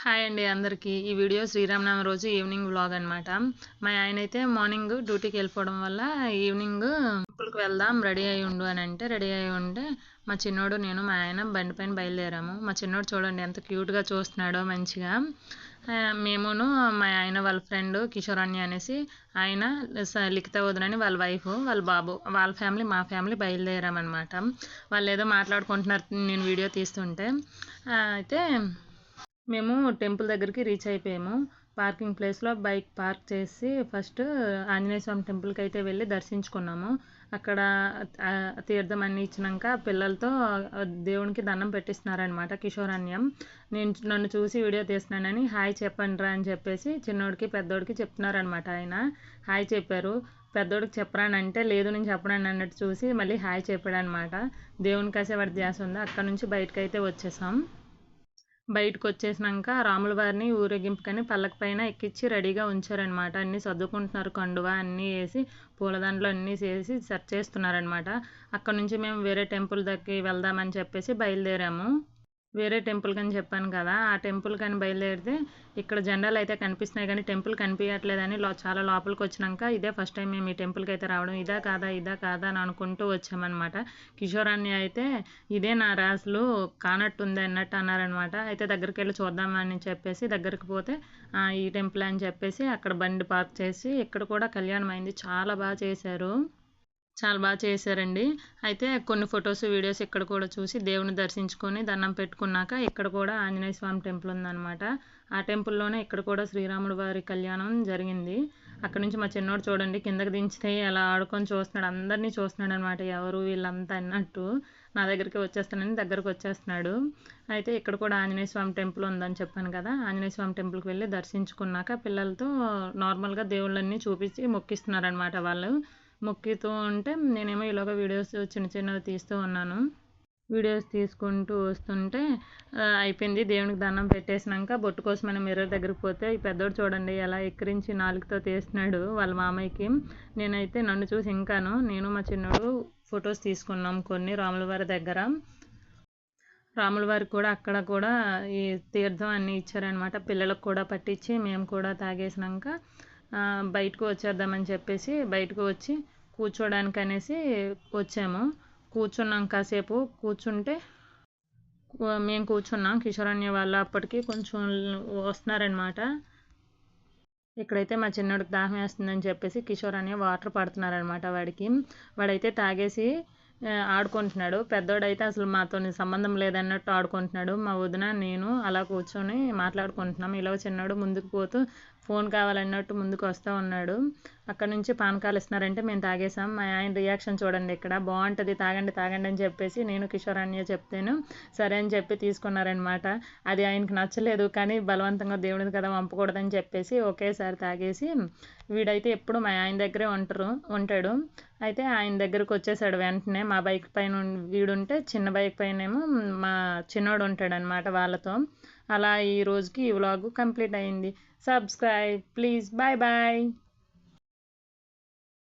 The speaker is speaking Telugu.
హాయ్ అండి అందరికీ. ఈ వీడియో శ్రీరామనవమి రోజు ఈవినింగ్ వ్లాగ్ అనమాట. మా ఆయన అయితే మార్నింగ్ డ్యూటీకి వెళ్ళిపోవడం వల్ల ఈవినింగ్ టెంపుల్కి వెళ్దాం రెడీ అయ్యి ఉండు అని అంటే రెడీ అయ్యి ఉంటే మా చిన్నోడు నేను మా ఆయన బండి పైన బయలుదేరాము. మా చిన్నోడు చూడండి ఎంత క్యూట్గా చూస్తున్నాడో మంచిగా. మేమును మా ఆయన వాళ్ళ ఫ్రెండ్ కిషోరాన్య అనేసి ఆయన లిఖిత వదనని వాళ్ళ వైఫ్ వాళ్ళ బాబు వాళ్ళ ఫ్యామిలీ మా ఫ్యామిలీ బయలుదేరామన్నమాట. వాళ్ళు ఏదో మాట్లాడుకుంటున్నారు నేను వీడియో తీస్తుంటే. అయితే మేము టెంపుల్ దగ్గరికి రీచ్ అయిపోయాము. పార్కింగ్ ప్లేస్లో బైక్ పార్క్ చేసి ఫస్ట్ ఆంజనేయ స్వామి టెంపుల్కి అయితే వెళ్ళి దర్శించుకున్నాము. అక్కడ తీర్థం అన్నీ ఇచ్చినాక పిల్లలతో దేవునికి దండం పెట్టిస్తున్నారనమాట కిషోరాన్యం. నన్ను చూసి వీడియో తీస్తున్నానని హాయ్ చెప్పండి రా అని చెప్పేసి చిన్నోడికి పెద్దోడికి చెప్తున్నారనమాట. ఆయన హాయ్ చెప్పారు. పెద్దోడికి చెప్పరానంటే లేదు నేను చెప్పడాను అన్నట్టు చూసి మళ్ళీ హాయ్ చెప్పాడు అనమాట. దేవుని కాసేవాడి ధ్యాస ఉంది. అక్కడ నుంచి బయటకు అయితే వచ్చేసాం. బయటకు వచ్చేసినాక రాముల వారిని ఊరేగింపుకని పల్లకి పైన ఎక్కించి రెడీగా ఉంచారనమాట. అన్నీ సర్దుకుంటున్నారు, కండువా అన్నీ వేసి పూలదండలు అన్నీ వేసి సెట్ చేస్తున్నారనమాట. అక్కడ నుంచి మేము వేరే టెంపుల్ దగ్గరికి వెళ్దామని చెప్పేసి బయలుదేరాము. వేరే టెంపుల్ అని చెప్పాను కదా, ఆ టెంపుల్ కానీ బయలుదేరితే ఇక్కడ జెండాలు అయితే కనిపిస్తున్నాయి కానీ టెంపుల్ కనిపించట్లేదని చాలా లోపలికి వచ్చినాక ఇదే ఫస్ట్ టైం మేము ఈ టెంపుల్కి అయితే రావడం. ఇదా కాదా అని అనుకుంటూ వచ్చామన్నమాట. కిషోరాన్ని అయితే ఇదే నా రాసులు కానట్టుంది అన్నట్టు అన్నారనమాట. అయితే దగ్గరికి వెళ్ళి చూద్దామని చెప్పేసి దగ్గరికి పోతే ఈ టెంపుల్ అని చెప్పేసి అక్కడ బండి పార్క్ చేసి ఇక్కడ కూడా కళ్యాణం అయింది. చాలా బాగా చేశారు. చాలా బాగా చేశారండి. అయితే కొన్ని ఫొటోస్ వీడియోస్ ఇక్కడ కూడా చూసి దేవుని దర్శించుకొని దండం పెట్టుకున్నాక ఇక్కడ కూడా ఆంజనేయ స్వామి టెంపుల్ ఉందన్నమాట. ఆ టెంపుల్లోనే ఇక్కడ కూడా శ్రీరాముడు వారి కళ్యాణం జరిగింది. అక్కడ నుంచి మా చిన్నోడు చూడండి కిందకి దించితే అలా ఆడుకొని చూస్తున్నాడు, అందరినీ చూస్తున్నాడు అనమాట. ఎవరు వీళ్ళంతా అన్నట్టు నా దగ్గరికి వచ్చేస్తానని దగ్గరకు వచ్చేస్తున్నాడు. అయితే ఇక్కడ కూడా ఆంజనేయ స్వామి టెంపుల్ ఉందని చెప్పాను కదా, ఆంజనేయ స్వామి టెంపుల్కి వెళ్ళి దర్శించుకున్నాక పిల్లలతో నార్మల్గా దేవుళ్ళన్నీ చూపించి మొక్కిస్తున్నారనమాట. వాళ్ళు మొక్కుతూ ఉంటే నేనేమో ఇలాగ వీడియోస్ చిన్నవి తీస్తూ ఉన్నాను. వీడియోస్ తీసుకుంటూ వస్తుంటే అయిపోయింది. దేవునికి దండం పెట్టేసినాక బొట్టు కోసమని మిర్రర్ దగ్గరికి పోతే ఈ పెద్దోడు చూడండి ఎలా ఎక్కిరించి నాలుగుతో తీస్తున్నాడు వాళ్ళ మామయ్యకి. నేనైతే నన్ను చూసి ఇంకాను నేను మా చిన్నోడు ఫొటోస్ తీసుకున్నాం కొన్ని రాముల వారి దగ్గర. రాముల వారికి కూడా అక్కడ కూడా ఈ తీర్థం అన్నీ ఇచ్చారనమాట. పిల్లలకు కూడా పట్టించి మేము కూడా తాగేసినాక బయటకు వచ్చేద్దామని చెప్పేసి బయటకు వచ్చి కూర్చోడానికి అనేసి వచ్చాము. కూర్చున్నాం, కాసేపు కూర్చుంటే మేము కూర్చున్నాం. కిషోరాన్య వాళ్ళు అప్పటికి కొంచెం వస్తున్నారనమాట. ఇక్కడైతే మా చిన్నోడికి దాహం వేస్తుందని చెప్పేసి కిషోరాన్య వాటర్ పడుతున్నారనమాట. వాడైతే తాగేసి ఆడుకుంటున్నాడు. పెద్దోడైతే అసలు మాతో సంబంధం లేదన్నట్టు ఆడుకుంటున్నాడు. మా వదిన నేను అలా కూర్చొని మాట్లాడుకుంటున్నాం. ఇలా చిన్నోడు ముందుకు పోతూ ఫోన్ కావాలన్నట్టు ముందుకు వస్తూ ఉన్నాడు. అక్కడ నుంచి పానకాలు ఇస్తున్నారంటే మేము తాగేసాం. మా ఆయన రియాక్షన్ చూడండి, ఇక్కడ బాగుంటుంది తాగండి అని చెప్పేసి నేను కిషోరాన్య చెప్తేను సరే అని చెప్పి తీసుకున్నారనమాట. అది ఆయనకి నచ్చలేదు కానీ బలవంతంగా దేవుడిని కదా వంపకూడదని చెప్పేసి ఒకేసారి తాగేసి వీడైతే ఎప్పుడు మా ఆయన దగ్గరే ఉంటాడు. అయితే ఆయన దగ్గరకు వచ్చేసాడు వెంటనే. మా బైక్ పైన వీడుంటే చిన్న బైక్ పైన ఏమో మా చిన్నోడు ఉంటాడనమాట వాళ్ళతో. అలా ఈ రోజుకి ఈ వ్లాగ్ కంప్లీట్ అయింది. Subscribe please. Bye bye.